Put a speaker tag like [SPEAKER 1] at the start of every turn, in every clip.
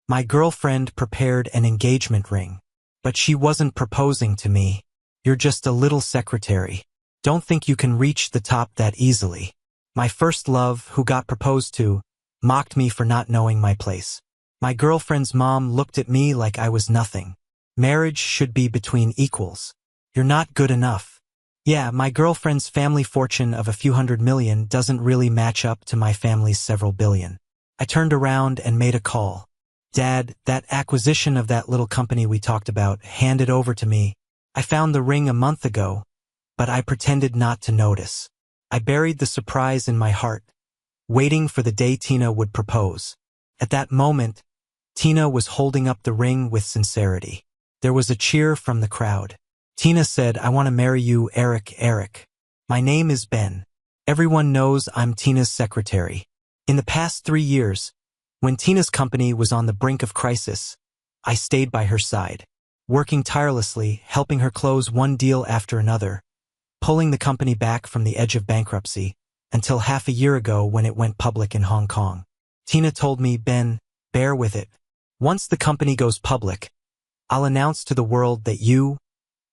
[SPEAKER 1] My girlfriend prepared an engagement ring. But she wasn't proposing to me. You're just a little secretary. Don't think you can reach the top that easily. My first love, who got proposed to, mocked me for not knowing my place. My girlfriend's mom looked at me like I was nothing. Marriage should be between equals. You're not good enough. Yeah, my girlfriend's family fortune of a few hundred million doesn't really match up to my family's several billion. I turned around and made a call. Dad, that acquisition of that little company we talked about, hand it over to me. I found the ring a month ago, but I pretended not to notice. I buried the surprise in my heart, waiting for the day Tina would propose. At that moment, Tina was holding up the ring with sincerity. There was a cheer from the crowd. Tina said, "I want to marry you, Eric, Eric. My name is Ben. Everyone knows I'm Tina's secretary." In the past 3 years, when Tina's company was on the brink of crisis, I stayed by her side, working tirelessly, helping her close one deal after another, pulling the company back from the edge of bankruptcy, until half a year ago when it went public in Hong Kong. Tina told me, "Ben, bear with it. Once the company goes public, I'll announce to the world that you,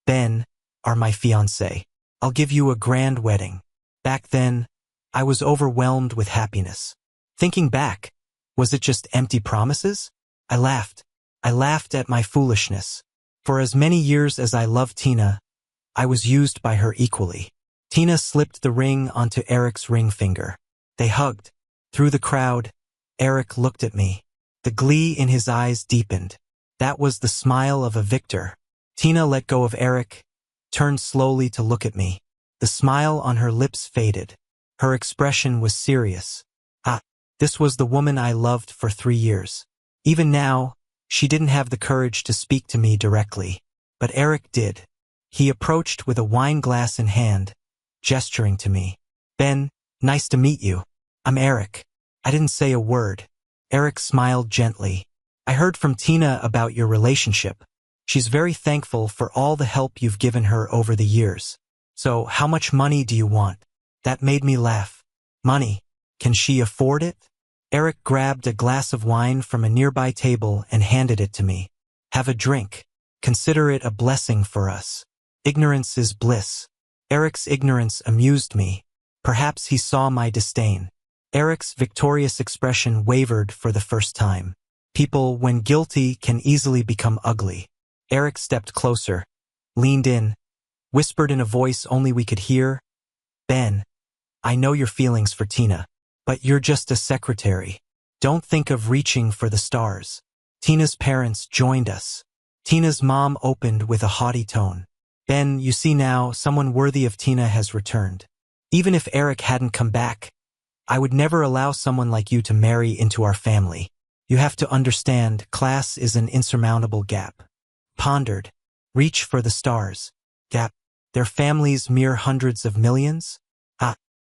[SPEAKER 1] Ben, are my fiancé. I'll give you a grand wedding." Back then, I was overwhelmed with happiness. Thinking back, was it just empty promises? I laughed. I laughed at my foolishness. For as many years as I loved Tina, I was used by her equally. Tina slipped the ring onto Eric's ring finger. They hugged. Through the crowd, Eric looked at me. The glee in his eyes deepened. That was the smile of a victor. Tina let go of Eric, turned slowly to look at me. The smile on her lips faded. Her expression was serious. This was the woman I loved for 3 years. Even now, she didn't have the courage to speak to me directly. But Eric did. He approached with a wine glass in hand, gesturing to me. "Ben, nice to meet you. I'm Eric." I didn't say a word. Eric smiled gently. "I heard from Tina about your relationship. She's very thankful for all the help you've given her over the years. So, how much money do you want?" That made me laugh. Money? Can she afford it? Eric grabbed a glass of wine from a nearby table and handed it to me. "Have a drink. Consider it a blessing for us. Ignorance is bliss." Eric's ignorance amused me. Perhaps he saw my disdain. Eric's victorious expression wavered for the first time. People, when guilty, can easily become ugly. Eric stepped closer, leaned in, whispered in a voice only we could hear, "Ben, I know your feelings for Tina, but you're just a secretary. Don't think of reaching for the stars." Tina's parents joined us. Tina's mom opened with a haughty tone. "Ben, you see now, someone worthy of Tina has returned. Even if Eric hadn't come back, I would never allow someone like you to marry into our family. You have to understand, class is an insurmountable gap." Pondered. Reach for the stars. Gap. Their families mere hundreds of millions?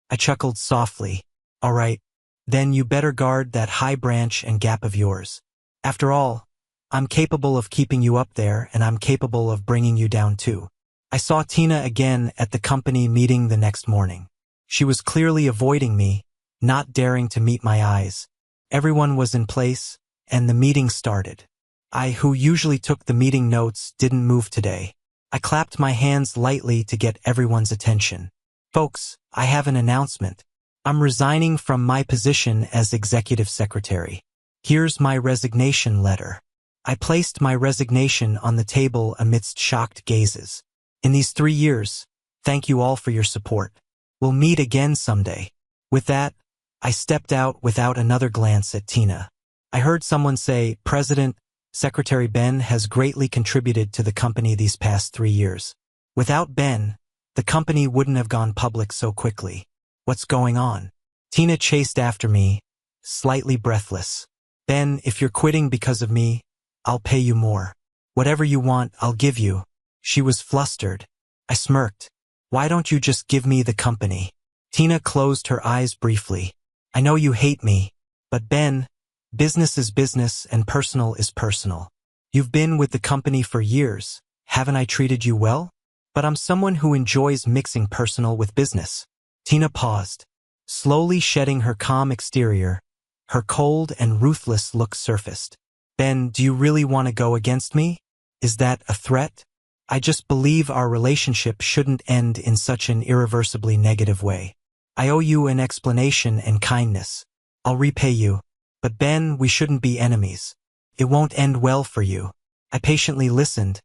[SPEAKER 1] I chuckled softly. "All right, then you better guard that high branch and gap of yours. After all, I'm capable of keeping you up there, and I'm capable of bringing you down too." I saw Tina again at the company meeting the next morning. She was clearly avoiding me, not daring to meet my eyes. Everyone was in place, and the meeting started. I, who usually took the meeting notes, didn't move today. I clapped my hands lightly to get everyone's attention. "Folks, I have an announcement. I'm resigning from my position as executive secretary. Here's my resignation letter." I placed my resignation on the table amidst shocked gazes. "In these 3 years, thank you all for your support. We'll meet again someday." With that, I stepped out without another glance at Tina. I heard someone say, "President, Secretary Ben has greatly contributed to the company these past 3 years. Without Ben, the company wouldn't have gone public so quickly. What's going on?" Tina chased after me, slightly breathless. "Ben, if you're quitting because of me, I'll pay you more. Whatever you want, I'll give you." She was flustered. I smirked. "Why don't you just give me the company?" Tina closed her eyes briefly. "I know you hate me, but Ben, business is business and personal is personal. You've been with the company for years. Haven't I treated you well? But I'm someone who enjoys mixing personal with business." Tina paused, slowly shedding her calm exterior. Her cold and ruthless look surfaced. Ben, do you really want to go against me? Is that a threat? I just believe our relationship shouldn't end in such an irreversibly negative way. I owe you an explanation and kindness. I'll repay you. But Ben, we shouldn't be enemies. It won't end well for you. I patiently listened,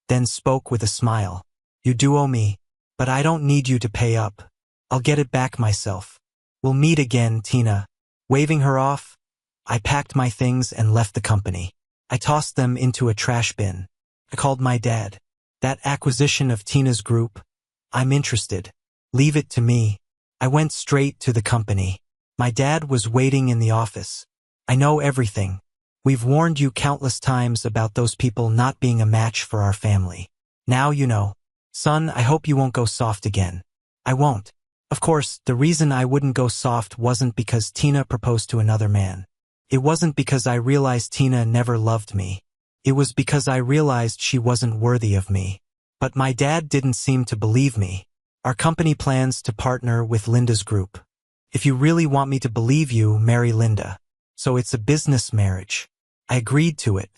[SPEAKER 1] then spoke with a smile. You do owe me, but I don't need you to pay up. I'll get it back myself. We'll meet again, Tina. Waving her off, I packed my things and left the company. I tossed them into a trash bin. I called my dad. That acquisition of Tina's group, I'm interested. Leave it to me. I went straight to the company. My dad was waiting in the office. I know everything. We've warned you countless times about those people not being a match for our family. Now you know. Son, I hope you won't go soft again. I won't. Of course, the reason I wouldn't go soft wasn't because Tina proposed to another man. It wasn't because I realized Tina never loved me. It was because I realized she wasn't worthy of me. But my dad didn't seem to believe me. Our company plans to partner with Linda's group. If you really want me to believe you, marry Linda. So it's a business marriage. I agreed to it.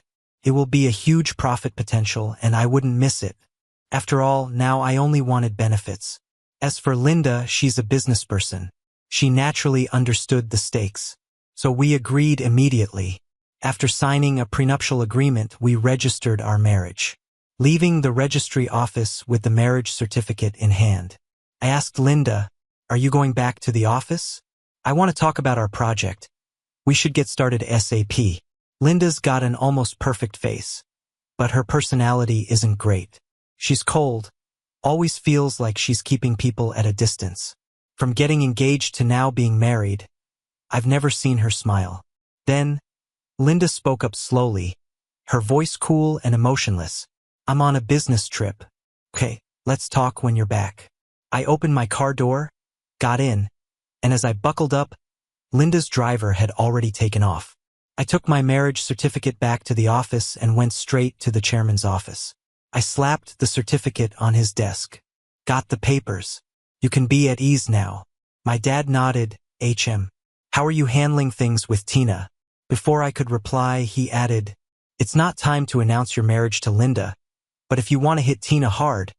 [SPEAKER 1] It will be a huge profit potential and I wouldn't miss it. After all, now I only wanted benefits. As for Linda, she's a business person. She naturally understood the stakes. So we agreed immediately. After signing a prenuptial agreement, we registered our marriage. Leaving the registry office with the marriage certificate in hand, I asked Linda, "Are you going back to the office? I want to talk about our project. We should get started ASAP." Linda's got an almost perfect face, but her personality isn't great. She's cold, always feels like she's keeping people at a distance. From getting engaged to now being married, I've never seen her smile. Then, Linda spoke up slowly, her voice cool and emotionless. "I'm on a business trip. Okay, let's talk when you're back." I opened my car door, got in, and as I buckled up, Linda's driver had already taken off. I took my marriage certificate back to the office and went straight to the chairman's office. I slapped the certificate on his desk. "Got the papers. You can be at ease now." My dad nodded. "HM. How are you handling things with Tina?" Before I could reply, he added, "It's not time to announce your marriage to Linda, but if you want to hit Tina hard,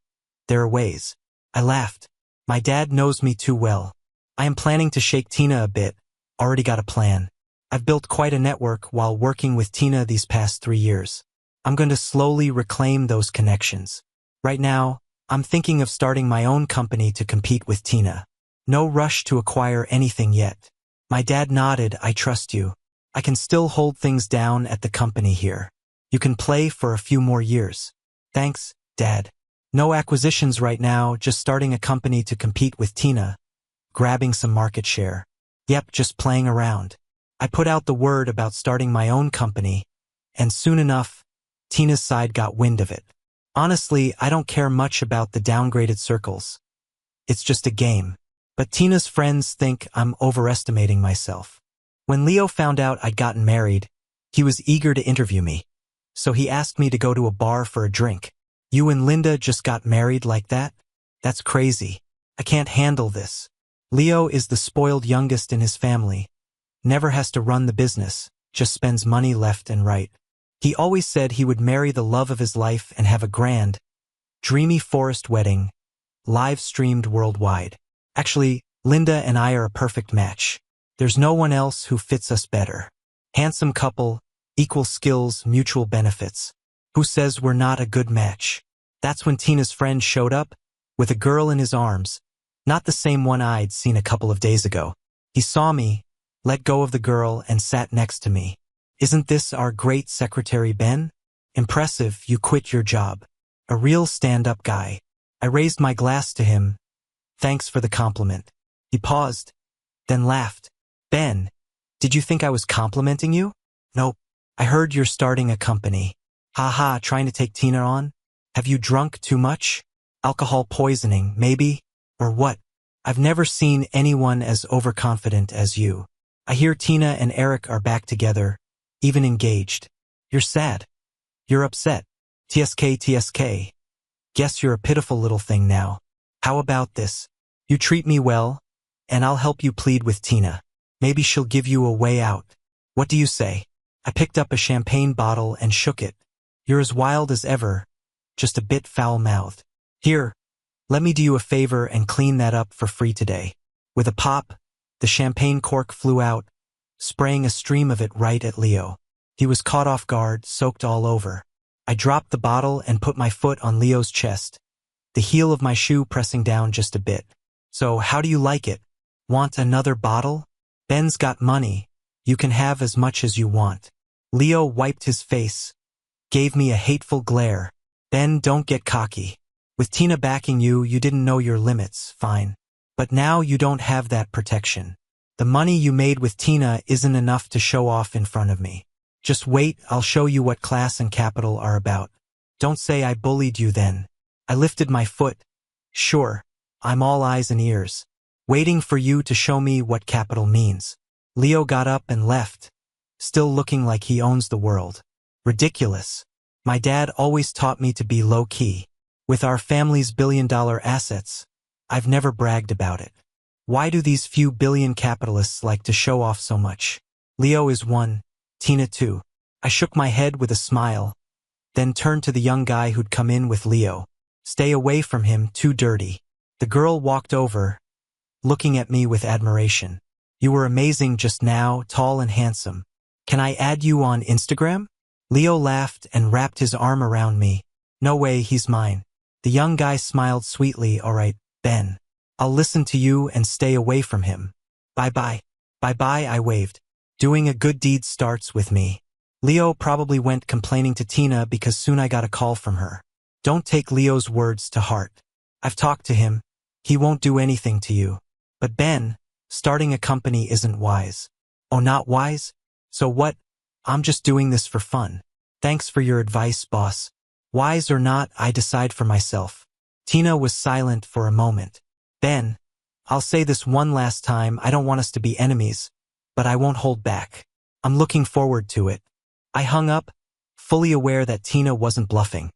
[SPEAKER 1] there are ways." I laughed. My dad knows me too well. I am planning to shake Tina a bit, already got a plan. I've built quite a network while working with Tina these past 3 years. I'm going to slowly reclaim those connections. Right now, I'm thinking of starting my own company to compete with Tina. No rush to acquire anything yet. My dad nodded. "I trust you. I can still hold things down at the company here. You can play for a few more years." "Thanks, Dad. No acquisitions right now, just starting a company to compete with Tina, grabbing some market share. Yep, just playing around." I put out the word about starting my own company, and soon enough, Tina's side got wind of it. Honestly, I don't care much about the downgraded circles. It's just a game. But Tina's friends think I'm overestimating myself. When Leo found out I'd gotten married, he was eager to interview me. So he asked me to go to a bar for a drink. "You and Linda just got married like that? That's crazy. I can't handle this." Leo is the spoiled youngest in his family. Never has to run the business, just spends money left and right. He always said he would marry the love of his life and have a grand, dreamy forest wedding, live-streamed worldwide. Actually, Linda and I are a perfect match. There's no one else who fits us better. Handsome couple, equal skills, mutual benefits. Who says we're not a good match? That's when Tina's friend showed up, with a girl in his arms, not the same one I'd seen a couple of days ago. He saw me, let go of the girl, and sat next to me. "Isn't this our great secretary, Ben? Impressive, you quit your job. A real stand-up guy." I raised my glass to him. "Thanks for the compliment." He paused, then laughed. "Ben, did you think I was complimenting you?" "Nope. I heard you're starting a company." "Haha, trying to take Tina on? Have you drunk too much? Alcohol poisoning, maybe? Or what? I've never seen anyone as overconfident as you. I hear Tina and Eric are back together, even engaged. You're sad. You're upset. TSK. Guess you're a pitiful little thing now. How about this? You treat me well, and I'll help you plead with Tina. Maybe she'll give you a way out. What do you say?" I picked up a champagne bottle and shook it. You're as wild as ever, just a bit foul-mouthed. Here, let me do you a favor and clean that up for free today. With a pop, the champagne cork flew out, spraying a stream of it right at Leo. He was caught off guard, soaked all over. I dropped the bottle and put my foot on Leo's chest, the heel of my shoe pressing down just a bit. So, how do you like it? Want another bottle? Ben's got money. You can have as much as you want. Leo wiped his face, gave me a hateful glare. Ben, don't get cocky. With Tina backing you, you didn't know your limits, fine. But now you don't have that protection. The money you made with Tina isn't enough to show off in front of me. Just wait, I'll show you what class and capital are about. Don't say I bullied you then. I lifted my foot. Sure, I'm all eyes and ears, waiting for you to show me what capital means. Leo got up and left, still looking like he owns the world. Ridiculous. My dad always taught me to be low-key. With our family's billion-dollar assets, I've never bragged about it. Why do these few billion capitalists like to show off so much? Leo is one, Tina two. I shook my head with a smile, then turned to the young guy who'd come in with Leo. Stay away from him, too dirty. The girl walked over, looking at me with admiration. You were amazing just now, tall and handsome. Can I add you on Instagram? Leo laughed and wrapped his arm around me. No way, he's mine. The young guy smiled sweetly. All right, Ben. I'll listen to you and stay away from him. Bye-bye. Bye-bye, I waved. Doing a good deed starts with me. Leo probably went complaining to Tina because soon I got a call from her. Don't take Leo's words to heart. I've talked to him. He won't do anything to you. But Ben, starting a company isn't wise. Oh, not wise? So what? I'm just doing this for fun. Thanks for your advice, boss. Wise or not, I decide for myself. Tina was silent for a moment. Ben, I'll say this one last time, I don't want us to be enemies, but I won't hold back. I'm looking forward to it. I hung up, fully aware that Tina wasn't bluffing.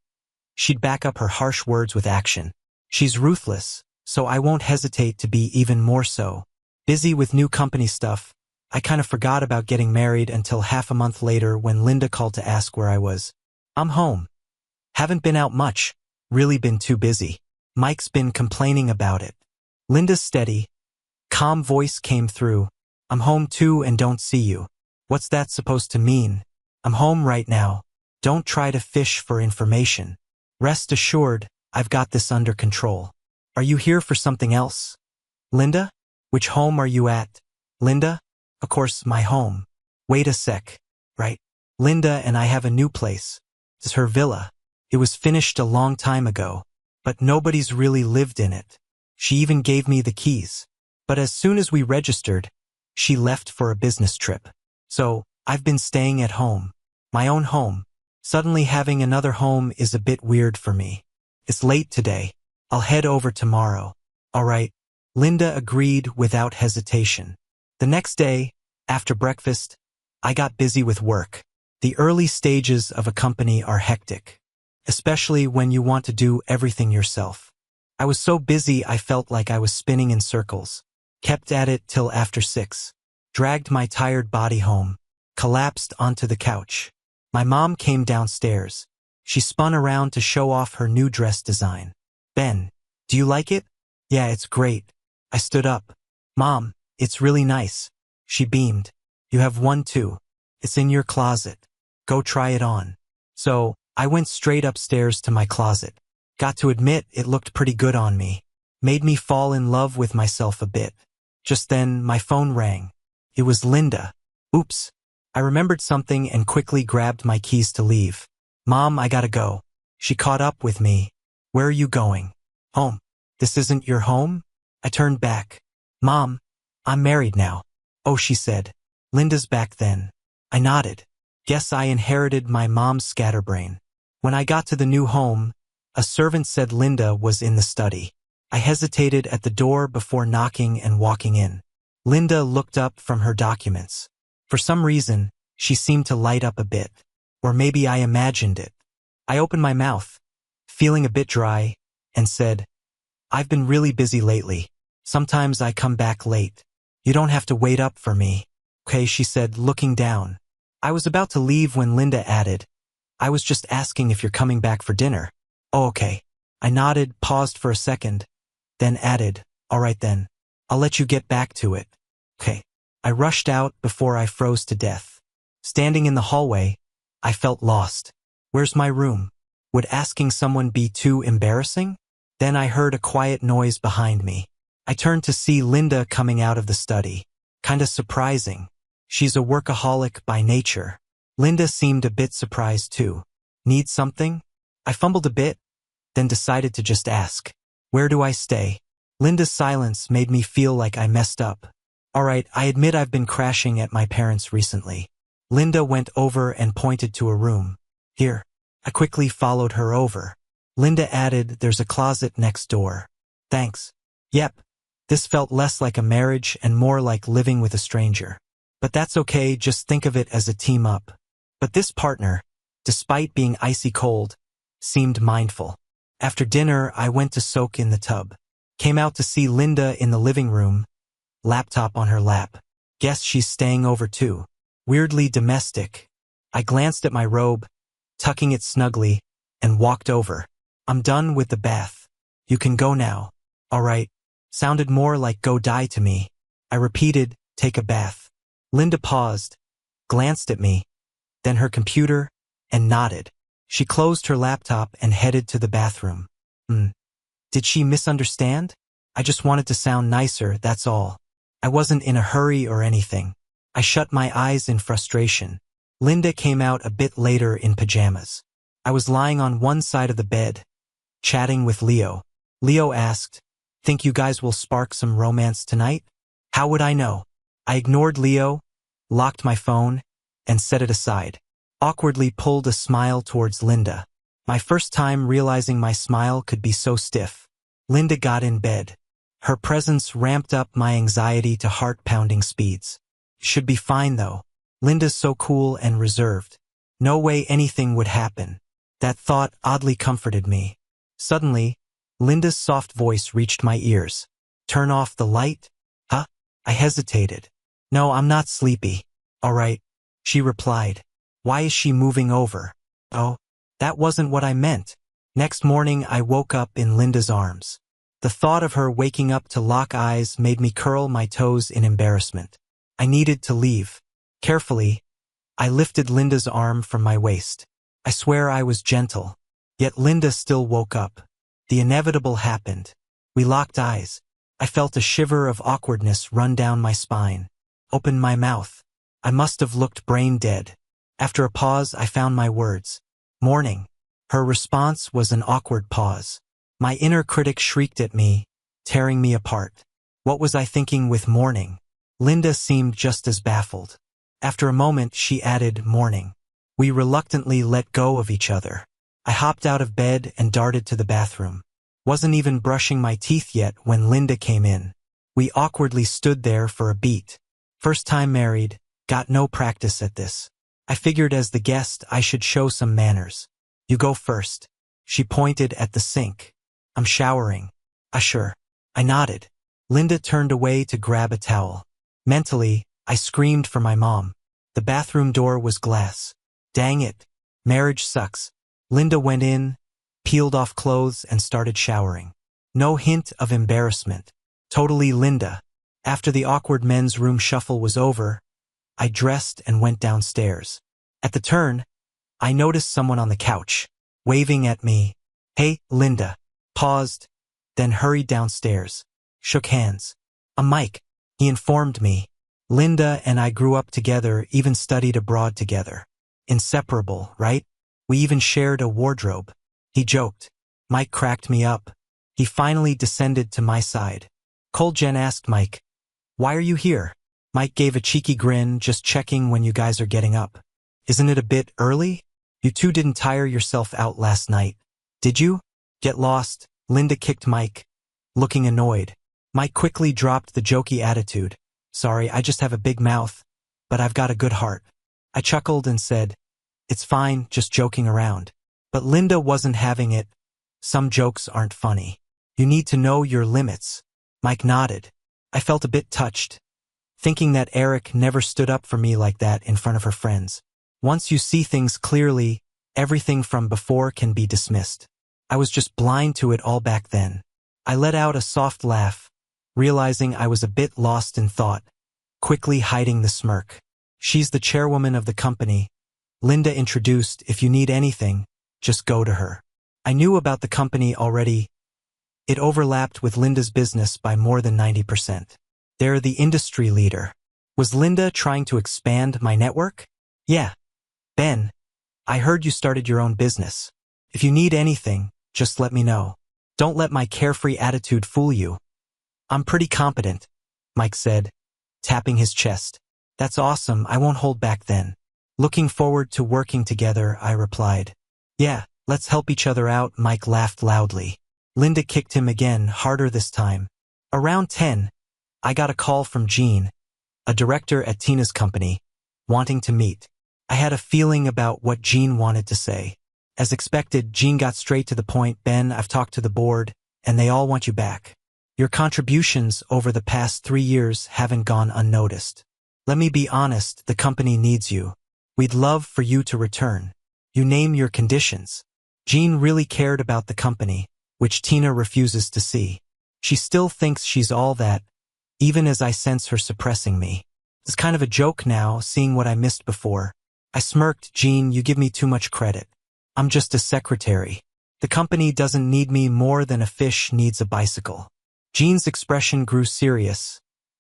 [SPEAKER 1] She'd back up her harsh words with action. She's ruthless, so I won't hesitate to be even more so. Busy with new company stuff, I kind of forgot about getting married until half a month later when Linda called to ask where I was. I'm home. Haven't been out much, really been too busy. Mike's been complaining about it. Linda's steady, calm voice came through. I'm home too and don't see you. What's that supposed to mean? I'm home right now. Don't try to fish for information. Rest assured, I've got this under control. Are you here for something else? Linda? Which home are you at? Linda? Of course, my home. Wait a sec. Right. Linda and I have a new place. It's her villa. It was finished a long time ago, but nobody's really lived in it. She even gave me the keys. But as soon as we registered, she left for a business trip. So, I've been staying at home. My own home. Suddenly having another home is a bit weird for me. It's late today. I'll head over tomorrow. All right. Linda agreed without hesitation. The next day, after breakfast, I got busy with work. The early stages of a company are hectic, especially when you want to do everything yourself. I was so busy I felt like I was spinning in circles. Kept at it till after 6. Dragged my tired body home. Collapsed onto the couch. My mom came downstairs. She spun around to show off her new dress design. Ben, do you like it? Yeah, it's great. I stood up. Mom, it's really nice. She beamed. You have one too. It's in your closet. Go try it on. So, I went straight upstairs to my closet. Got to admit, it looked pretty good on me. Made me fall in love with myself a bit. Just then, my phone rang. It was Linda. Oops. I remembered something and quickly grabbed my keys to leave. Mom, I gotta go. She caught up with me. Where are you going? Home. This isn't your home? I turned back. Mom, I'm married now. Oh, she said. Linda's back then. I nodded. Guess I inherited my mom's scatterbrain. When I got to the new home, a servant said Linda was in the study. I hesitated at the door before knocking and walking in. Linda looked up from her documents. For some reason, she seemed to light up a bit. Or maybe I imagined it. I opened my mouth, feeling a bit dry, and said, I've been really busy lately. Sometimes I come back late. You don't have to wait up for me. Okay, she said, looking down. I was about to leave when Linda added, I was just asking if you're coming back for dinner. Oh, okay. I nodded, paused for a second, then added, all right then. I'll let you get back to it. Okay. I rushed out before I froze to death. Standing in the hallway, I felt lost. Where's my room? Would asking someone be too embarrassing? Then I heard a quiet noise behind me. I turned to see Linda coming out of the study. Kinda surprising. She's a workaholic by nature. Linda seemed a bit surprised too. Need something? I fumbled a bit, then decided to just ask. Where do I stay? Linda's silence made me feel like I messed up. Alright, I admit I've been crashing at my parents' recently. Linda went over and pointed to a room. Here. I quickly followed her over. Linda added, there's a closet next door. Thanks. Yep. This felt less like a marriage and more like living with a stranger. But that's okay, just think of it as a team up. But this partner, despite being icy cold, seemed mindful. After dinner, I went to soak in the tub. Came out to see Linda in the living room, laptop on her lap. Guess she's staying over too. Weirdly domestic. I glanced at my robe, tucking it snugly, and walked over. I'm done with the bath. You can go now. All right. Sounded more like go die to me. I repeated, take a bath. Linda paused, glanced at me, then her computer, and nodded. She closed her laptop and headed to the bathroom. Did she misunderstand? I just wanted to sound nicer, that's all. I wasn't in a hurry or anything. I shut my eyes in frustration. Linda came out a bit later in pajamas. I was lying on one side of the bed, chatting with Leo. Leo asked, think you guys will spark some romance tonight? How would I know? I ignored Leo, locked my phone, and set it aside. Awkwardly pulled a smile towards Linda. My first time realizing my smile could be so stiff. Linda got in bed. Her presence ramped up my anxiety to heart-pounding speeds. Should be fine though. Linda's so cool and reserved. No way anything would happen. That thought oddly comforted me. Suddenly, Linda's soft voice reached my ears. Turn off the light? Huh? I hesitated. No, I'm not sleepy. All right, she replied. Why is she moving over? Oh, that wasn't what I meant. Next morning, I woke up in Linda's arms. The thought of her waking up to lock eyes made me curl my toes in embarrassment. I needed to leave. Carefully, I lifted Linda's arm from my waist. I swear I was gentle. Yet Linda still woke up. The inevitable happened. We locked eyes. I felt a shiver of awkwardness run down my spine. Opened my mouth. I must have looked brain dead. After a pause, I found my words. Morning. Her response was an awkward pause. My inner critic shrieked at me, tearing me apart. What was I thinking with morning? Linda seemed just as baffled. After a moment, she added, morning. We reluctantly let go of each other. I hopped out of bed and darted to the bathroom. Wasn't even brushing my teeth yet when Linda came in. We awkwardly stood there for a beat. First time married, got no practice at this. I figured as the guest I should show some manners. You go first. She pointed at the sink. I'm showering. Sure. I nodded. Linda turned away to grab a towel. Mentally, I screamed for my mom. The bathroom door was glass. Dang it. Marriage sucks. Linda went in, peeled off clothes and started showering. No hint of embarrassment. Totally Linda. After the awkward men's room shuffle was over, I dressed and went downstairs. At the turn, I noticed someone on the couch, waving at me. Hey, Linda. Paused, then hurried downstairs. Shook hands. Mike, he informed me. Linda and I grew up together, even studied abroad together. Inseparable, right? We even shared a wardrobe. He joked. Mike cracked me up. He finally descended to my side. Jen asked Mike, why are you here? Mike gave a cheeky grin, just checking when you guys are getting up. Isn't it a bit early? You two didn't tire yourself out last night, did you? Get lost, Linda kicked Mike, looking annoyed. Mike quickly dropped the jokey attitude. Sorry, I just have a big mouth, but I've got a good heart. I chuckled and said, it's fine, just joking around. But Linda wasn't having it. Some jokes aren't funny. You need to know your limits. Mike nodded. I felt a bit touched, thinking that Eric never stood up for me like that in front of her friends. Once you see things clearly, everything from before can be dismissed. I was just blind to it all back then. I let out a soft laugh, realizing I was a bit lost in thought, quickly hiding the smirk. She's the chairwoman of the company. Linda introduced. If you need anything, just go to her. I knew about the company already. It overlapped with Linda's business by more than 90%. They're the industry leader. Was Linda trying to expand my network? Yeah. Ben, I heard you started your own business. If you need anything, just let me know. Don't let my carefree attitude fool you. I'm pretty competent, Mike said, tapping his chest. That's awesome, I won't hold back then. Looking forward to working together, I replied. Yeah, let's help each other out, Mike laughed loudly. Linda kicked him again, harder this time. Around 10, I got a call from Jean, a director at Tina's company, wanting to meet. I had a feeling about what Jean wanted to say. As expected, Jean got straight to the point. Ben, I've talked to the board, and they all want you back. Your contributions over the past 3 years haven't gone unnoticed. Let me be honest, the company needs you. We'd love for you to return. You name your conditions. Jean really cared about the company, which Tina refuses to see. She still thinks she's all that, even as I sense her suppressing me. It's kind of a joke now, seeing what I missed before. I smirked. Jean, you give me too much credit. I'm just a secretary. The company doesn't need me more than a fish needs a bicycle. Jean's expression grew serious.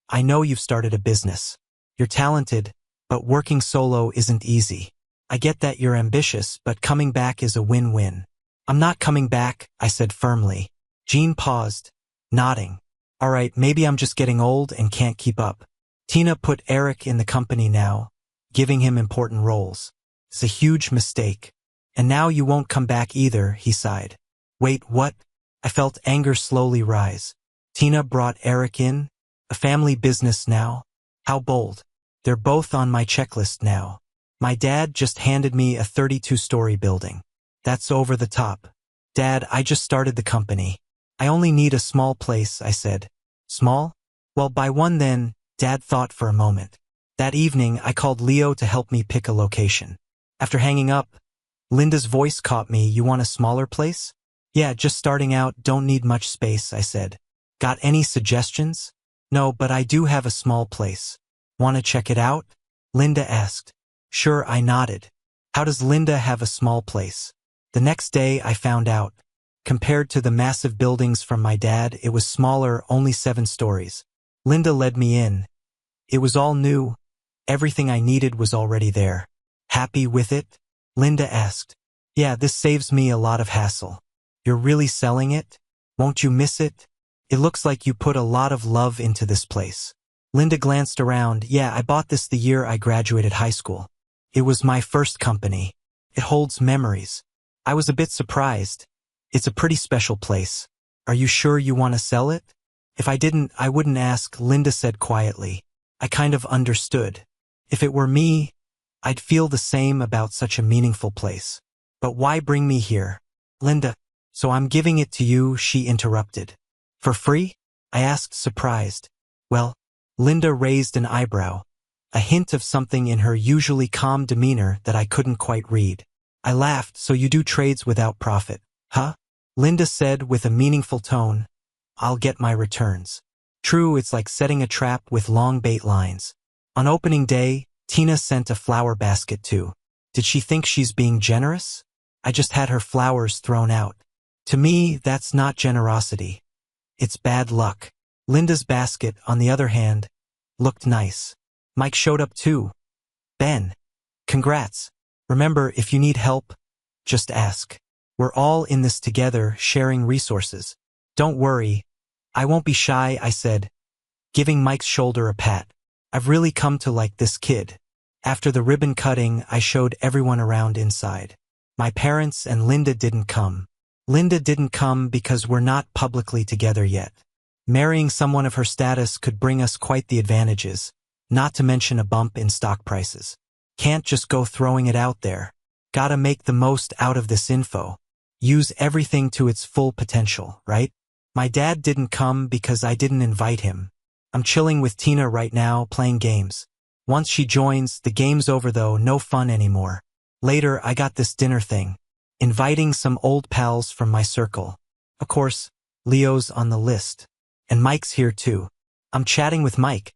[SPEAKER 1] I know you've started a business. You're talented, but working solo isn't easy. I get that you're ambitious, but coming back is a win-win. I'm not coming back, I said firmly. Jean paused, nodding. All right, maybe I'm just getting old and can't keep up. Tina put Eric in the company now, giving him important roles. It's a huge mistake. And now you won't come back either, he sighed. Wait, what? I felt anger slowly rise. Tina brought Eric in? A family business now? How bold. They're both on my checklist now. My dad just handed me a 32-story building. That's over the top. Dad, I just started the company. I only need a small place, I said. Small? Well, buy one then, Dad thought for a moment. That evening, I called Leo to help me pick a location. After hanging up, Linda's voice caught me. You want a smaller place? Yeah, just starting out, don't need much space, I said. Got any suggestions? No, but I do have a small place. Want to check it out? Linda asked. Sure, I nodded. How does Linda have a small place? The next day I found out. Compared to the massive buildings from my dad, it was smaller, only 7 stories. Linda led me in. It was all new. Everything I needed was already there. Happy with it? Linda asked. Yeah, this saves me a lot of hassle. You're really selling it? Won't you miss it? It looks like you put a lot of love into this place. Linda glanced around. Yeah, I bought this the year I graduated high school. It was my first company. It holds memories. I was a bit surprised. It's a pretty special place. Are you sure you want to sell it? If I didn't, I wouldn't ask, Linda said quietly. I kind of understood. If it were me, I'd feel the same about such a meaningful place. But why bring me here? Linda, so I'm giving it to you, she interrupted. For free? I asked, surprised. Well, Linda raised an eyebrow, a hint of something in her usually calm demeanor that I couldn't quite read. I laughed. So you do trades without profit, huh? Linda said with a meaningful tone. I'll get my returns. True, it's like setting a trap with long bait lines. On opening day, Tina sent a flower basket too. Did she think she's being generous? I just had her flowers thrown out. To me, that's not generosity. It's bad luck. Linda's basket, on the other hand, looked nice. Mike showed up too. Ben, congrats. Remember, if you need help, just ask. We're all in this together, sharing resources. Don't worry. I won't be shy, I said, giving Mike's shoulder a pat. I've really come to like this kid. After the ribbon cutting, I showed everyone around inside. My parents and Linda didn't come. Linda didn't come because we're not publicly together yet. Marrying someone of her status could bring us quite the advantages, not to mention a bump in stock prices. Can't just go throwing it out there. Gotta make the most out of this info. Use everything to its full potential, right? My dad didn't come because I didn't invite him. I'm chilling with Tina right now, playing games. Once she joins, the game's over though, no fun anymore. Later, I got this dinner thing. Inviting some old pals from my circle. Of course, Leo's on the list. And Mike's here too. I'm chatting with Mike.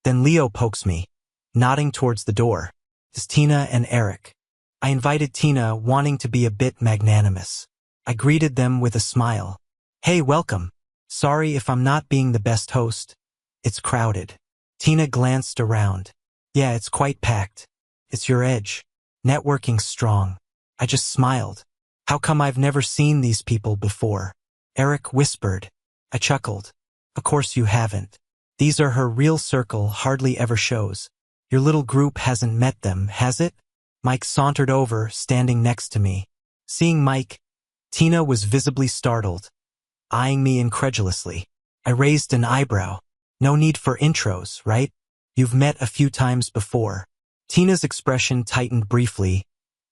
[SPEAKER 1] Then Leo pokes me, nodding towards the door. It's Tina and Eric. I invited Tina, wanting to be a bit magnanimous. I greeted them with a smile. Hey, welcome. Sorry if I'm not being the best host. It's crowded. Tina glanced around. Yeah, it's quite packed. It's your edge. Networking's strong. I just smiled. How come I've never seen these people before? Eric whispered. I chuckled. Of course you haven't. These are her real circle, hardly ever shows. Your little group hasn't met them, has it? Mike sauntered over, standing next to me. Seeing Mike, Tina was visibly startled, eyeing me incredulously. I raised an eyebrow. No need for intros, right? You've met a few times before. Tina's expression tightened briefly,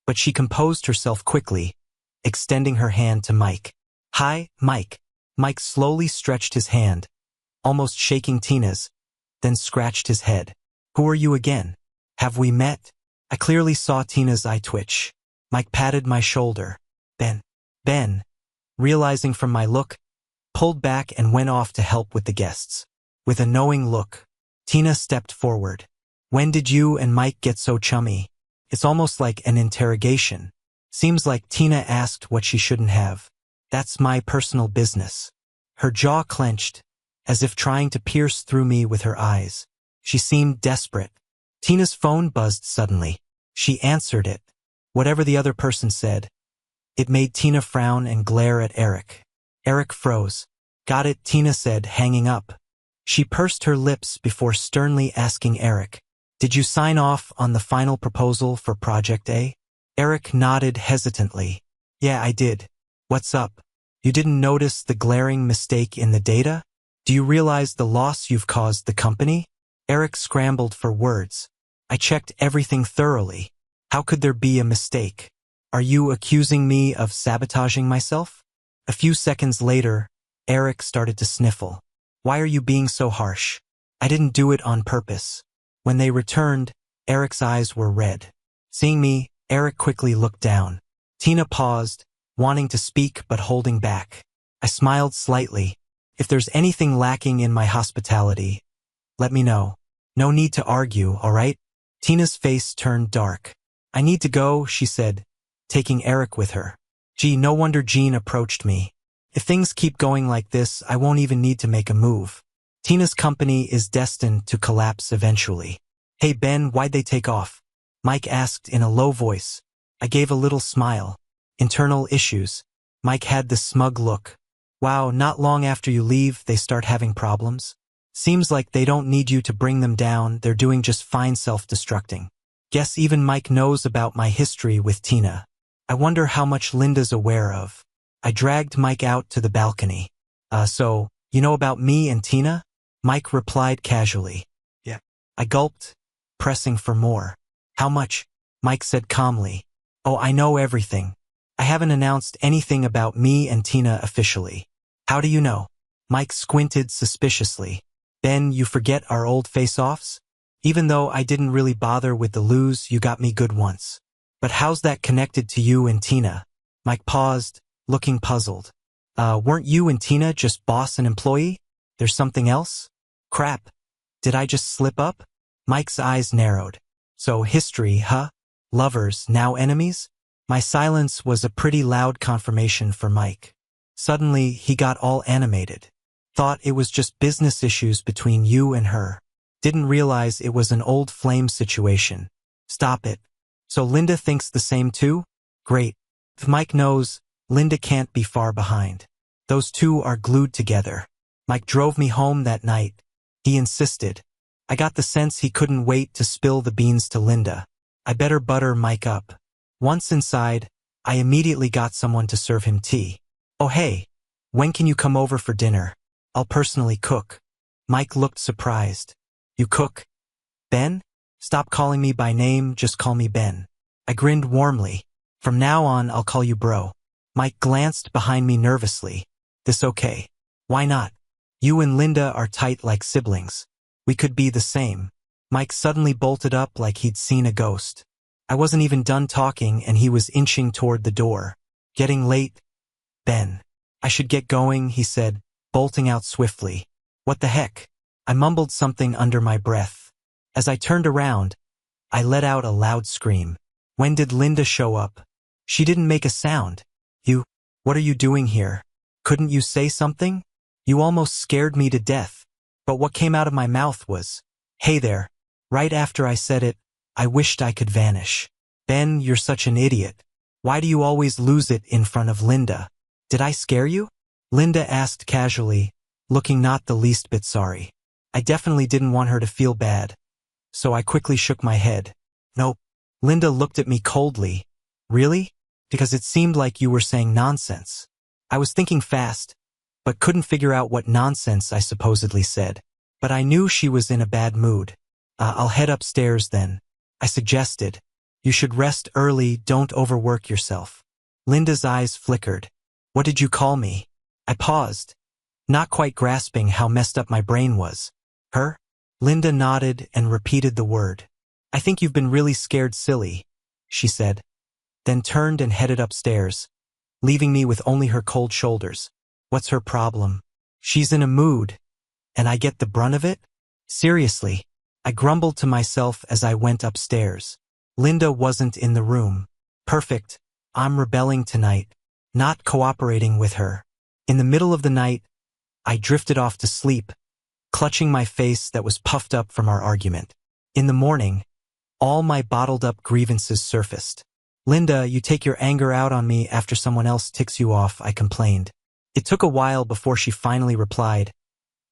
[SPEAKER 1] but she composed herself quickly, extending her hand to Mike. Hi, Mike. Mike slowly stretched his hand, almost shaking Tina's, then scratched his head. Who are you again? Have we met? I clearly saw Tina's eye twitch. Mike patted my shoulder. Ben, realizing from my look, pulled back and went off to help with the guests. With a knowing look, Tina stepped forward. When did you and Mike get so chummy? It's almost like an interrogation. Seems like Tina asked what she shouldn't have. That's my personal business. Her jaw clenched, as if trying to pierce through me with her eyes. She seemed desperate. Tina's phone buzzed suddenly. She answered it. Whatever the other person said, it made Tina frown and glare at Eric. Eric froze. Got it, Tina said, hanging up. She pursed her lips before sternly asking Eric, did you sign off on the final proposal for Project A? Eric nodded hesitantly. Yeah, I did. What's up? You didn't notice the glaring mistake in the data? Do you realize the loss you've caused the company? Eric scrambled for words. I checked everything thoroughly. How could there be a mistake? Are you accusing me of sabotaging myself? A few seconds later, Eric started to sniffle. Why are you being so harsh? I didn't do it on purpose. When they returned, Eric's eyes were red. Seeing me, Eric quickly looked down. Tina paused, wanting to speak but holding back. I smiled slightly. If there's anything lacking in my hospitality, let me know. No need to argue, all right? Tina's face turned dark. I need to go, she said, taking Eric with her. Gee, no wonder Jean approached me. If things keep going like this, I won't even need to make a move. Tina's company is destined to collapse eventually. Hey Ben, why'd they take off? Mike asked in a low voice. I gave a little smile. Internal issues. Mike had the smug look. Wow, not long after you leave, they start having problems. Seems like they don't need you to bring them down, they're doing just fine self-destructing. Guess even Mike knows about my history with Tina. I wonder how much Linda's aware of. I dragged Mike out to the balcony. So, you know about me and Tina? Mike replied casually. Yeah. I gulped, pressing for more. How much? Mike said calmly. Oh, I know everything. I haven't announced anything about me and Tina officially. How do you know? Mike squinted suspiciously. Ben, you forget our old face-offs? Even though I didn't really bother with the lose, you got me good once. But how's that connected to you and Tina? Mike paused, looking puzzled. Weren't you and Tina just boss and employee? There's something else? Crap. Did I just slip up? Mike's eyes narrowed. So history, huh? Lovers, now enemies? My silence was a pretty loud confirmation for Mike. Suddenly, he got all animated. Thought it was just business issues between you and her. Didn't realize it was an old flame situation. Stop it. So Linda thinks the same too? Great. If Mike knows, Linda can't be far behind. Those two are glued together. Mike drove me home that night. He insisted. I got the sense he couldn't wait to spill the beans to Linda. I better butter Mike up. Once inside, I immediately got someone to serve him tea. Oh hey, when can you come over for dinner? I'll personally cook. Mike looked surprised. You cook? Ben? Stop calling me by name, just call me Ben. I grinned warmly. From now on, I'll call you bro. Mike glanced behind me nervously. This okay? Why not? You and Linda are tight like siblings. We could be the same. Mike suddenly bolted up like he'd seen a ghost. I wasn't even done talking and he was inching toward the door. Getting late, Ben. I should get going, he said, bolting out swiftly. What the heck? I mumbled something under my breath. As I turned around, I let out a loud scream. When did Linda show up? She didn't make a sound. What are you doing here? Couldn't you say something? You almost scared me to death. But what came out of my mouth was, "Hey there." Right after I said it, I wished I could vanish. Ben, you're such an idiot. Why do you always lose it in front of Linda? Did I scare you? Linda asked casually, looking not the least bit sorry. I definitely didn't want her to feel bad, so I quickly shook my head. Nope. Linda looked at me coldly. Really? Because it seemed like you were saying nonsense. I was thinking fast, but couldn't figure out what nonsense I supposedly said. But I knew she was in a bad mood. I'll head upstairs then, I suggested. You should rest early, don't overwork yourself. Linda's eyes flickered. What did you call me? I paused, not quite grasping how messed up my brain was. Her? Linda nodded and repeated the word. I think you've been really scared silly, she said, then turned and headed upstairs, leaving me with only her cold shoulders. What's her problem? She's in a mood, and I get the brunt of it? Seriously, I grumbled to myself as I went upstairs. Linda wasn't in the room. Perfect. I'm rebelling tonight, not cooperating with her. In the middle of the night, I drifted off to sleep, clutching my face that was puffed up from our argument. In the morning, all my bottled-up grievances surfaced. Linda, you take your anger out on me after someone else ticks you off, I complained. It took a while before she finally replied,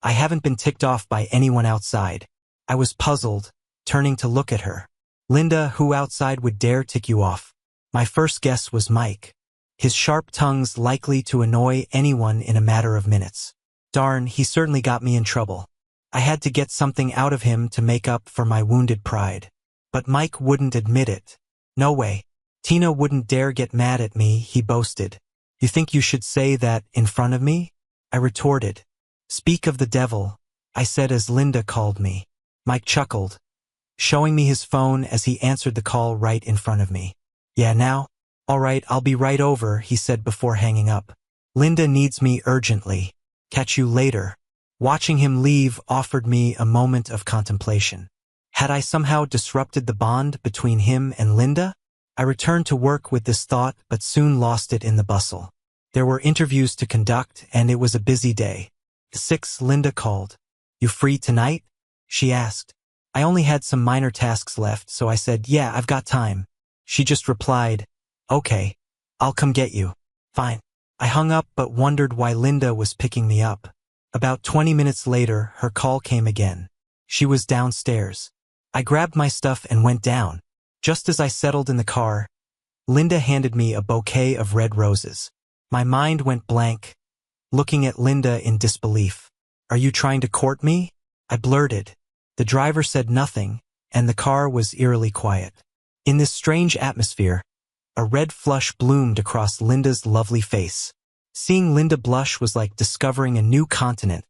[SPEAKER 1] I haven't been ticked off by anyone outside. I was puzzled, turning to look at her. Linda, who outside would dare tick you off? My first guess was Mike. His sharp tongue's likely to annoy anyone in a matter of minutes. Darn, he certainly got me in trouble. I had to get something out of him to make up for my wounded pride. But Mike wouldn't admit it. No way. Tina wouldn't dare get mad at me, he boasted. You think you should say that in front of me? I retorted. Speak of the devil, I said as Linda called me. Mike chuckled, showing me his phone as he answered the call right in front of me. Yeah, now? All right, I'll be right over, he said before hanging up. Linda needs me urgently. Catch you later. Watching him leave offered me a moment of contemplation. Had I somehow disrupted the bond between him and Linda? I returned to work with this thought, but soon lost it in the bustle. There were interviews to conduct, and it was a busy day. At 6, Linda called. You free tonight? She asked. I only had some minor tasks left, so I said, yeah, I've got time. She just replied, okay, I'll come get you. Fine. I hung up but wondered why Linda was picking me up. About 20 minutes later, her call came again. She was downstairs. I grabbed my stuff and went down. Just as I settled in the car, Linda handed me a bouquet of red roses. My mind went blank, looking at Linda in disbelief. Are you trying to court me? I blurted. The driver said nothing, and the car was eerily quiet. In this strange atmosphere, a red flush bloomed across Linda's lovely face. Seeing Linda blush was like discovering a new continent.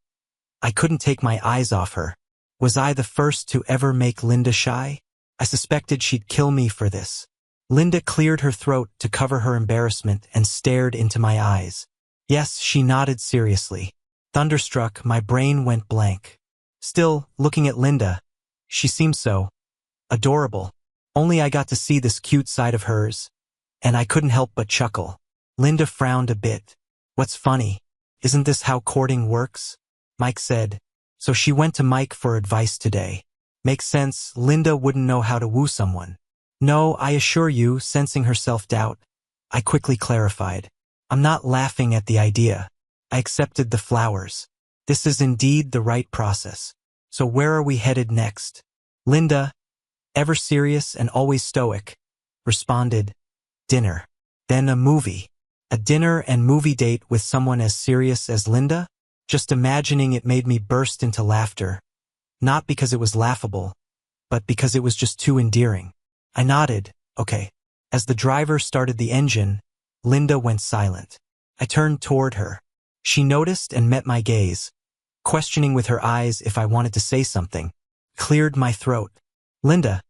[SPEAKER 1] I couldn't take my eyes off her. Was I the first to ever make Linda shy? I suspected she'd kill me for this. Linda cleared her throat to cover her embarrassment and stared into my eyes. Yes, she nodded seriously. Thunderstruck, my brain went blank. Still, looking at Linda, she seemed so adorable. Only I got to see this cute side of hers, and I couldn't help but chuckle. Linda frowned a bit. What's funny? Isn't this how courting works? Mike said. So she went to Mike for advice today. Makes sense, Linda wouldn't know how to woo someone. No, I assure you, sensing her self-doubt, I quickly clarified. I'm not laughing at the idea. I accepted the flowers. This is indeed the right process. So where are we headed next? Linda, ever serious and always stoic, responded, dinner. Then a movie. A dinner and movie date with someone as serious as Linda? Just imagining it made me burst into laughter. Not because it was laughable, but because it was just too endearing. I nodded, okay. As the driver started the engine, Linda went silent. I turned toward her. She noticed and met my gaze, questioning with her eyes if I wanted to say something. Cleared my throat. Linda,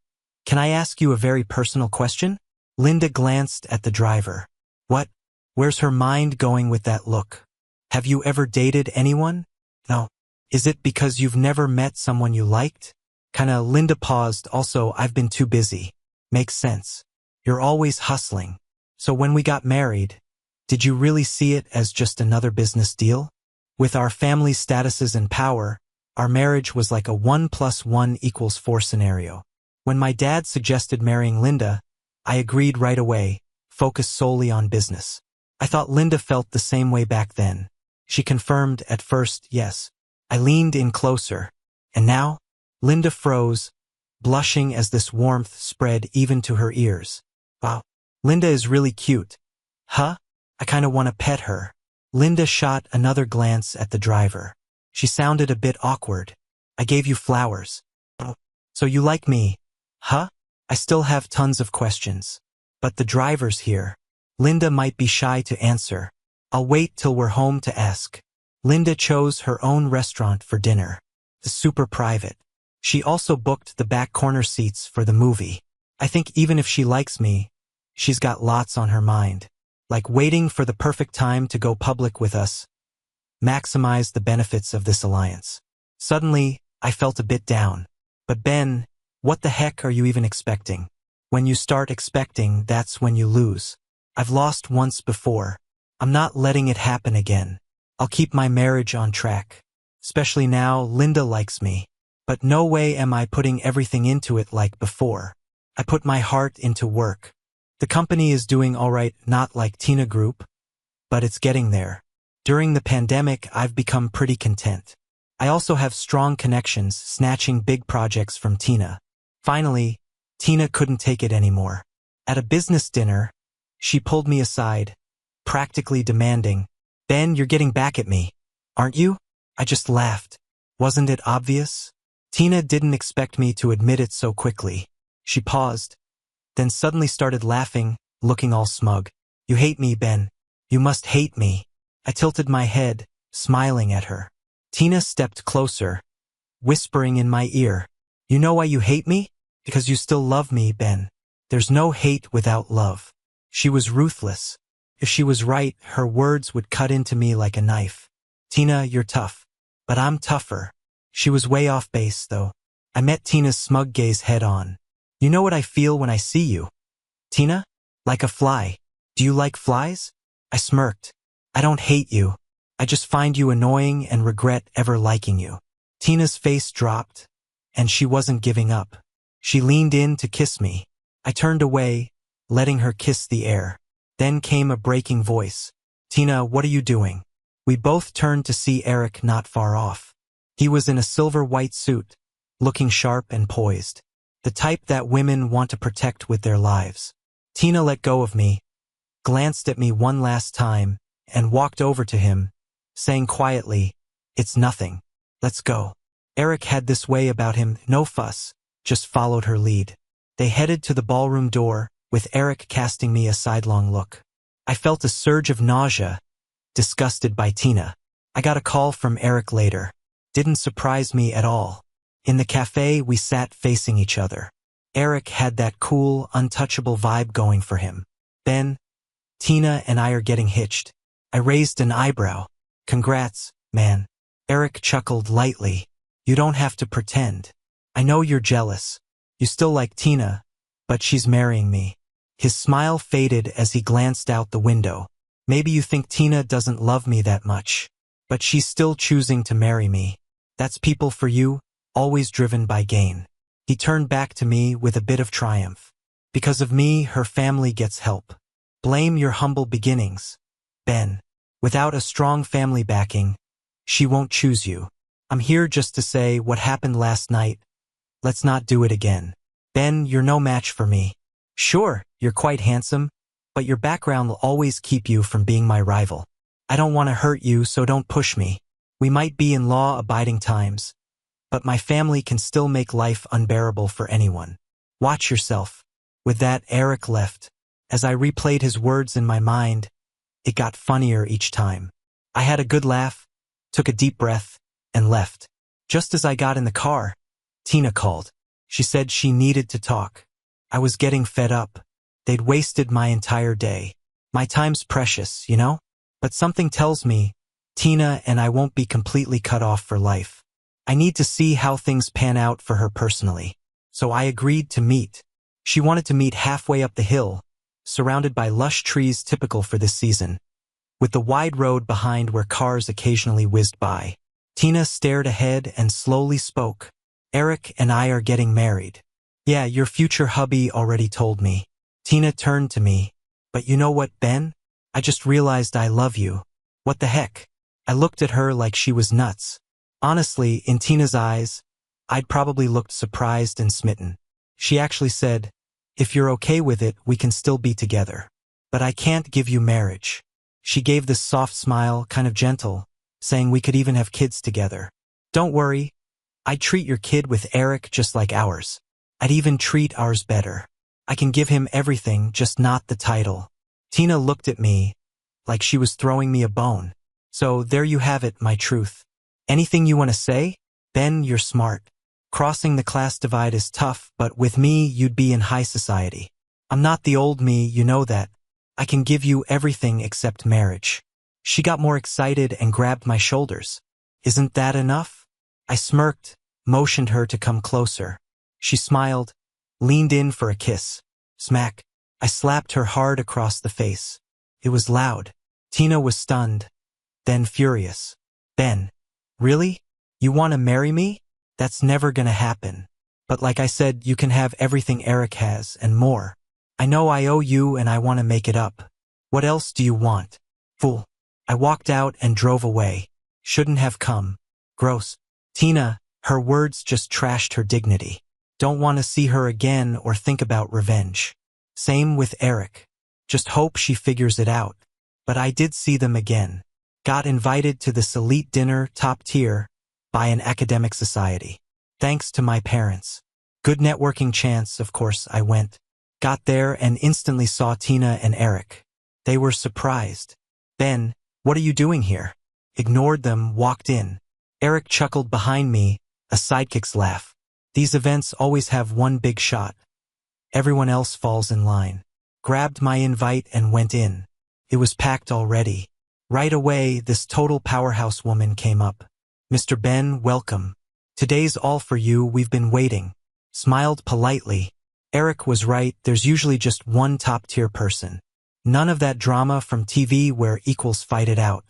[SPEAKER 1] can I ask you a very personal question? Linda glanced at the driver. What? Where's her mind going with that look? Have you ever dated anyone? No. Is it because you've never met someone you liked? Linda paused. Also, I've been too busy. Makes sense. You're always hustling. So when we got married, did you really see it as just another business deal? With our family statuses and power, our marriage was like a 1 + 1 = 4 scenario. When my dad suggested marrying Linda, I agreed right away, focused solely on business. I thought Linda felt the same way back then. She confirmed at first, yes. I leaned in closer. And now? Linda froze, blushing as this warmth spread even to her ears. Wow. Linda is really cute. Huh? I kinda wanna pet her. Linda shot another glance at the driver. She sounded a bit awkward. I gave you flowers. Oh, so you like me? Huh? I still have tons of questions. But the driver's here. Linda might be shy to answer. I'll wait till we're home to ask. Linda chose her own restaurant for dinner. Super private. She also booked the back corner seats for the movie. I think even if she likes me, she's got lots on her mind. Like waiting for the perfect time to go public with us. Maximize the benefits of this alliance. Suddenly, I felt a bit down. But Ben, what the heck are you even expecting? When you start expecting, that's when you lose. I've lost once before. I'm not letting it happen again. I'll keep my marriage on track. Especially now, Linda likes me. But no way am I putting everything into it like before. I put my heart into work. The company is doing all right, not like Tina Group, but it's getting there. During the pandemic, I've become pretty content. I also have strong connections, snatching big projects from Tina. Finally, Tina couldn't take it anymore. At a business dinner, she pulled me aside, practically demanding, Ben, you're getting back at me, aren't you? I just laughed. Wasn't it obvious? Tina didn't expect me to admit it so quickly. She paused, then suddenly started laughing, looking all smug. You hate me, Ben. You must hate me. I tilted my head, smiling at her. Tina stepped closer, whispering in my ear. You know why you hate me? Because you still love me, Ben. There's no hate without love. She was ruthless. If she was right, her words would cut into me like a knife. Tina, you're tough. But I'm tougher. She was way off base, though. I met Tina's smug gaze head on. You know what I feel when I see you? Tina? Like a fly. Do you like flies? I smirked. I don't hate you. I just find you annoying and regret ever liking you. Tina's face dropped, and she wasn't giving up. She leaned in to kiss me. I turned away, letting her kiss the air. Then came a breaking voice. Tina, what are you doing? We both turned to see Eric not far off. He was in a silver-white suit, looking sharp and poised. The type that women want to protect with their lives. Tina let go of me, glanced at me one last time, and walked over to him, saying quietly, It's nothing. Let's go. Eric had this way about him, no fuss, just followed her lead. They headed to the ballroom door, with Eric casting me a sidelong look. I felt a surge of nausea, disgusted by Tina. I got a call from Eric later. Didn't surprise me at all. In the cafe, we sat facing each other. Eric had that cool, untouchable vibe going for him. Ben, Tina and I are getting hitched. I raised an eyebrow. Congrats, man. Eric chuckled lightly. You don't have to pretend. I know you're jealous. You still like Tina, but she's marrying me. His smile faded as he glanced out the window. Maybe you think Tina doesn't love me that much, but she's still choosing to marry me. That's people for you, always driven by gain. He turned back to me with a bit of triumph. Because of me, her family gets help. Blame your humble beginnings, Ben. Without a strong family backing, she won't choose you. I'm here just to say what happened last night. Let's not do it again. Ben, you're no match for me. Sure, you're quite handsome, but your background will always keep you from being my rival. I don't want to hurt you, so don't push me. We might be in law-abiding times, but my family can still make life unbearable for anyone. Watch yourself. With that, Eric left. As I replayed his words in my mind, it got funnier each time. I had a good laugh, took a deep breath, and left. Just as I got in the car, Tina called. She said she needed to talk. I was getting fed up. They'd wasted my entire day. My time's precious, you know? But something tells me, Tina and I won't be completely cut off for life. I need to see how things pan out for her personally. So I agreed to meet. She wanted to meet halfway up the hill, surrounded by lush trees typical for this season, with the wide road behind where cars occasionally whizzed by. Tina stared ahead and slowly spoke. Eric and I are getting married. Yeah, your future hubby already told me. Tina turned to me. But you know what, Ben? I just realized I love you. What the heck? I looked at her like she was nuts. Honestly, in Tina's eyes, I'd probably looked surprised and smitten. She actually said, if you're okay with it, we can still be together. But I can't give you marriage. She gave this soft smile, kind of gentle, saying we could even have kids together. Don't worry. I'd treat your kid with Eric just like ours. I'd even treat ours better. I can give him everything, just not the title. Tina looked at me like she was throwing me a bone. So there you have it, my truth. Anything you want to say? Ben, you're smart. Crossing the class divide is tough, but with me, you'd be in high society. I'm not the old me, you know that. I can give you everything except marriage. She got more excited and grabbed my shoulders. Isn't that enough? I smirked, motioned her to come closer. She smiled, leaned in for a kiss. Smack. I slapped her hard across the face. It was loud. Tina was stunned, then furious. Ben, really? You want to marry me? That's never gonna happen. But like I said, you can have everything Eric has and more. I know I owe you and I want to make it up. What else do you want? Fool. I walked out and drove away. Shouldn't have come. Gross. Tina, her words just trashed her dignity. Don't want to see her again or think about revenge. Same with Eric. Just hope she figures it out. But I did see them again. Got invited to this elite dinner, top tier, by an academic society. Thanks to my parents. Good networking chance, of course, I went. Got there and instantly saw Tina and Eric. They were surprised. Ben, what are you doing here? Ignored them, walked in. Eric chuckled behind me, a sidekick's laugh. These events always have one big shot. Everyone else falls in line. Grabbed my invite and went in. It was packed already. Right away, this total powerhouse woman came up. Mr. Ben, welcome. Today's all for you, we've been waiting. Smiled politely. Eric was right, there's usually just one top-tier person. None of that drama from TV where equals fight it out.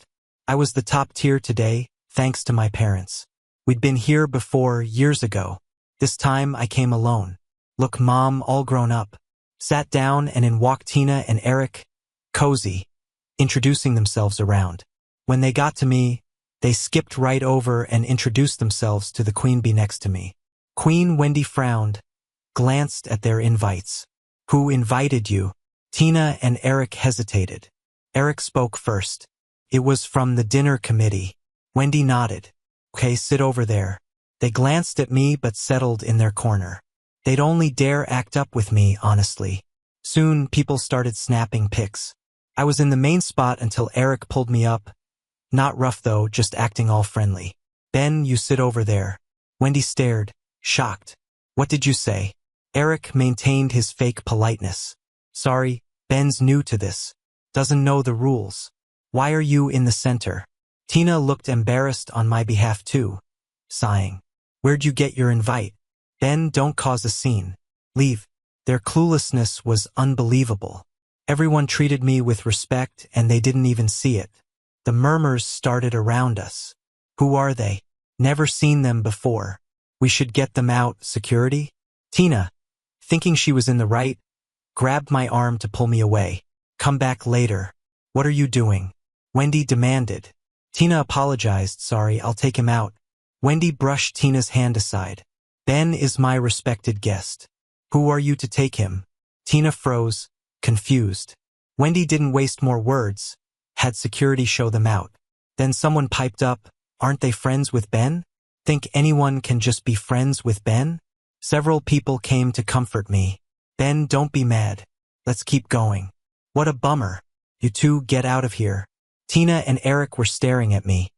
[SPEAKER 1] I was the top tier today, thanks to my parents. We'd been here before, years ago. This time I came alone. Look, Mom, all grown up. Sat down and in walked Tina and Eric, cozy, introducing themselves around. When they got to me, they skipped right over and introduced themselves to the queen bee next to me. Queen Wendy frowned, glanced at their invites. Who invited you? Tina and Eric hesitated. Eric spoke first. It was from the dinner committee. Wendy nodded. Okay, sit over there. They glanced at me but settled in their corner. They'd only dare act up with me, honestly. Soon, people started snapping pics. I was in the main spot until Eric pulled me up. Not rough though, just acting all friendly. Ben, you sit over there. Wendy stared, shocked. What did you say? Eric maintained his fake politeness. Sorry, Ben's new to this. Doesn't know the rules. Why are you in the center? Tina looked embarrassed on my behalf too, sighing. Where'd you get your invite? Ben, don't cause a scene. Leave. Their cluelessness was unbelievable. Everyone treated me with respect and they didn't even see it. The murmurs started around us. Who are they? Never seen them before. We should get them out, security? Tina, thinking she was in the right, grabbed my arm to pull me away. Come back later. What are you doing? Wendy demanded. Tina apologized. Sorry, I'll take him out. Wendy brushed Tina's hand aside. Ben is my respected guest. Who are you to take him? Tina froze, confused. Wendy didn't waste more words. Had security show them out. Then someone piped up, aren't they friends with Ben? Think anyone can just be friends with Ben? Several people came to comfort me. Ben, don't be mad. Let's keep going. What a bummer. You two get out of here. Tina and Eric were staring at me.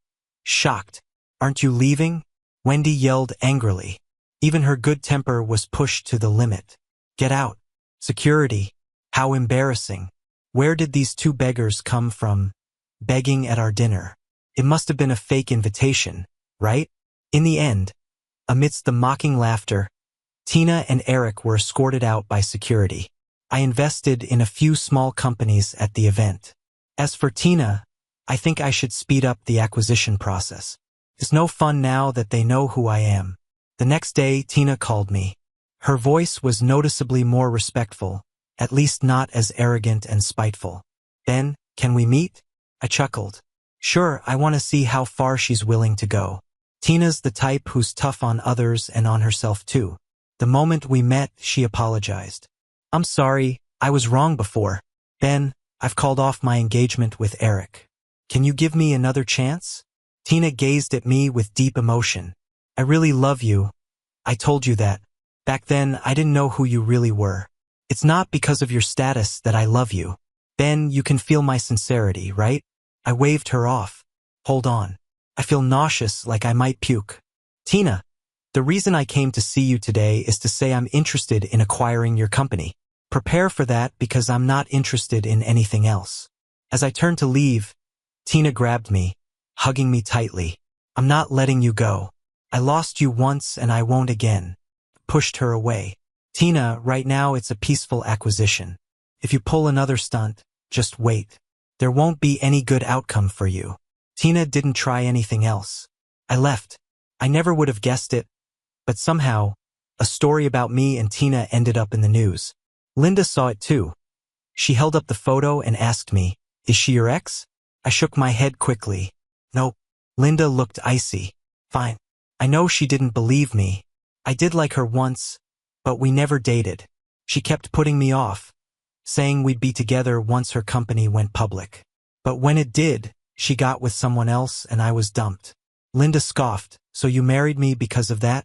[SPEAKER 1] Shocked. Aren't you leaving? Wendy yelled angrily. Even her good temper was pushed to the limit. Get out. Security. How embarrassing. Where did these two beggars come from, begging at our dinner? It must have been a fake invitation, right? In the end, amidst the mocking laughter, Tina and Eric were escorted out by security. I invested in a few small companies at the event. As for Tina, I think I should speed up the acquisition process. It's no fun now that they know who I am. The next day, Tina called me. Her voice was noticeably more respectful, at least not as arrogant and spiteful. "Ben, can we meet?" I chuckled. "Sure, I want to see how far she's willing to go." Tina's the type who's tough on others and on herself too. The moment we met, she apologized. "I'm sorry, I was wrong before. Ben, I've called off my engagement with Eric. Can you give me another chance?" Tina gazed at me with deep emotion. "I really love you. I told you that. Back then, I didn't know who you really were. It's not because of your status that I love you. Ben, you can feel my sincerity, right?" I waved her off. "Hold on. I feel nauseous, like I might puke." "Tina, the reason I came to see you today is to say I'm interested in acquiring your company. Prepare for that because I'm not interested in anything else." As I turned to leave, Tina grabbed me, hugging me tightly. "I'm not letting you go. I lost you once and I won't again." Pushed her away. "Tina, right now it's a peaceful acquisition. If you pull another stunt, just wait. There won't be any good outcome for you." Tina didn't try anything else. I left. I never would have guessed it, but somehow, a story about me and Tina ended up in the news. Linda saw it too. She held up the photo and asked me, "Is she your ex?" I shook my head quickly. "Nope." Linda looked icy. "Fine. I know she didn't believe me. I did like her once, but we never dated. She kept putting me off, saying we'd be together once her company went public. But when it did, she got with someone else and I was dumped." Linda scoffed. "So you married me because of that?"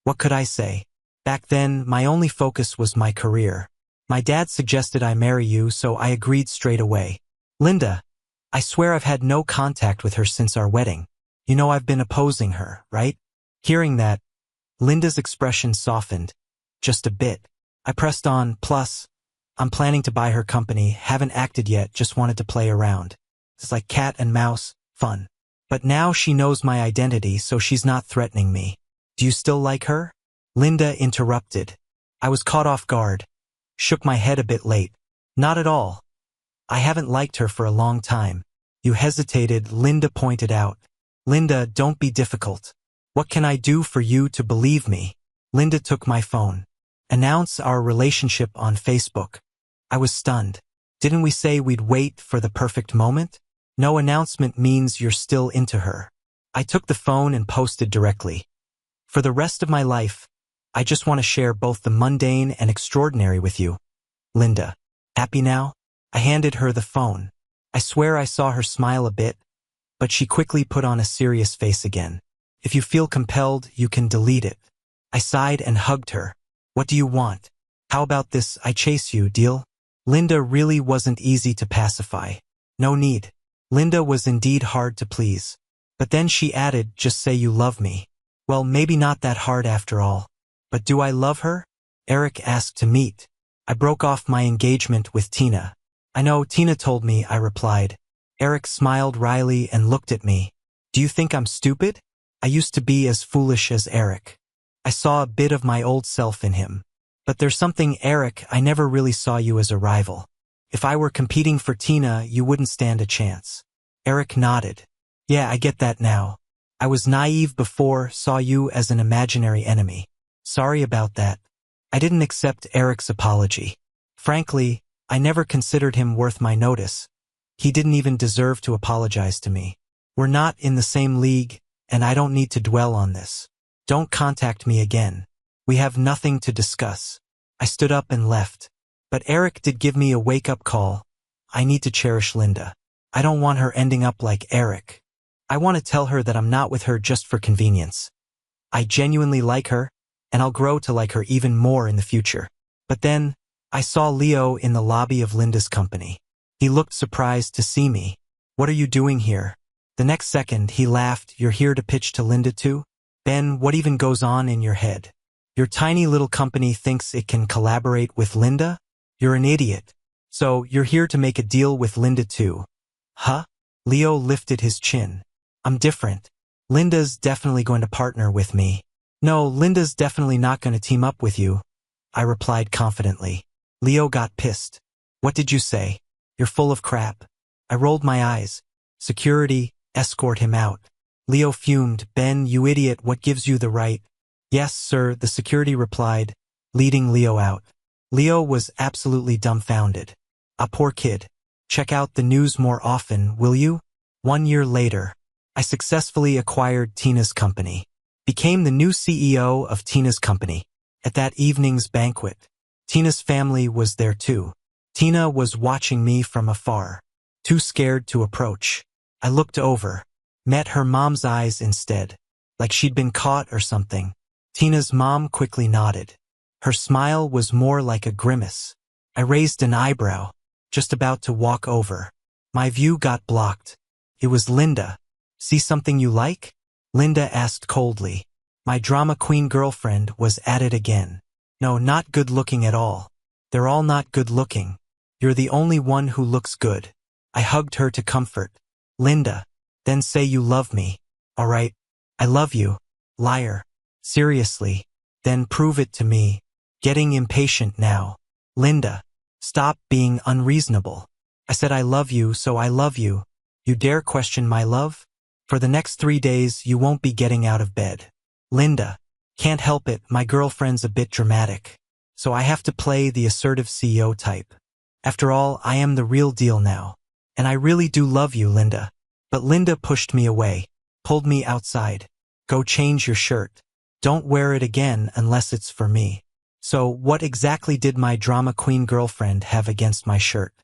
[SPEAKER 1] What could I say? Back then, my only focus was my career. My dad suggested I marry you, so I agreed straight away. "Linda, I swear I've had no contact with her since our wedding. You know I've been opposing her, right?" Hearing that, Linda's expression softened, just a bit. I pressed on, "Plus, I'm planning to buy her company, haven't acted yet, just wanted to play around. It's like cat and mouse, fun. But now she knows my identity, so she's not threatening me." "Do you still like her?" Linda interrupted. I was caught off guard. Shook my head a bit late. "Not at all. I haven't liked her for a long time." "You hesitated," Linda pointed out. "Linda, don't be difficult. What can I do for you to believe me?" Linda took my phone. "Announce our relationship on Facebook." I was stunned. "Didn't we say we'd wait for the perfect moment?" "No announcement means you're still into her." I took the phone and posted directly. "For the rest of my life, I just want to share both the mundane and extraordinary with you. Linda. Happy now?" I handed her the phone. I swear I saw her smile a bit, but she quickly put on a serious face again. "If you feel compelled, you can delete it." I sighed and hugged her. "What do you want? How about this, I chase you, deal?" Linda really wasn't easy to pacify. "No need." Linda was indeed hard to please. But then she added, "Just say you love me." Well, maybe not that hard after all. But do I love her? Eric asked to meet. I broke off my engagement with Tina. "I know, Tina told me," I replied. Eric smiled wryly and looked at me. "Do you think I'm stupid?" I used to be as foolish as Eric. I saw a bit of my old self in him. "But there's something, Eric, I never really saw you as a rival. If I were competing for Tina, you wouldn't stand a chance." Eric nodded. "Yeah, I get that now. I was naive before, saw you as an imaginary enemy. Sorry about that." I didn't accept Eric's apology. Frankly, I never considered him worth my notice. He didn't even deserve to apologize to me. We're not in the same league, and I don't need to dwell on this. Don't contact me again. We have nothing to discuss. I stood up and left. But Eric did give me a wake-up call. I need to cherish Linda. I don't want her ending up like Eric. I want to tell her that I'm not with her just for convenience. I genuinely like her, and I'll grow to like her even more in the future. But then, I saw Leo in the lobby of Linda's company. He looked surprised to see me. "What are you doing here?" The next second, he laughed. "You're here to pitch to Linda too? Ben, what even goes on in your head?" Your tiny little company thinks it can collaborate with Linda? You're an idiot. So, you're here to make a deal with Linda too. Huh? Leo lifted his chin. I'm different. Linda's definitely going to partner with me. No, Linda's definitely not going to team up with you, I replied confidently. Leo got pissed. What did you say? You're full of crap. I rolled my eyes. Security, escort him out. Leo fumed. Ben, you idiot, what gives you the right? Yes, sir, the security replied, leading Leo out. Leo was absolutely dumbfounded. Ah, poor kid. Check out the news more often, will you? 1 year later, I successfully acquired Tina's company. Became the new CEO of Tina's company. At that evening's banquet, Tina's family was there too. Tina was watching me from afar, too scared to approach. I looked over, met her mom's eyes instead, like she'd been caught or something. Tina's mom quickly nodded. Her smile was more like a grimace. I raised an eyebrow, just about to walk over. My view got blocked. It was Linda. See something you like? Linda asked coldly. My drama queen girlfriend was at it again. No, not good looking at all. They're all not good looking. You're the only one who looks good. I hugged her to comfort. Linda, then say you love me. All right. I love you. Liar. Seriously. Then prove it to me. Getting impatient now. Linda, stop being unreasonable. I said I love you, so I love you. You dare question my love? For the next 3 days, you won't be getting out of bed. Linda, can't help it, my girlfriend's a bit dramatic. So I have to play the assertive CEO type. After all, I am the real deal now. And I really do love you, Linda. But Linda pushed me away, pulled me outside. Go change your shirt. Don't wear it again unless it's for me. So what exactly did my drama queen girlfriend have against my shirt?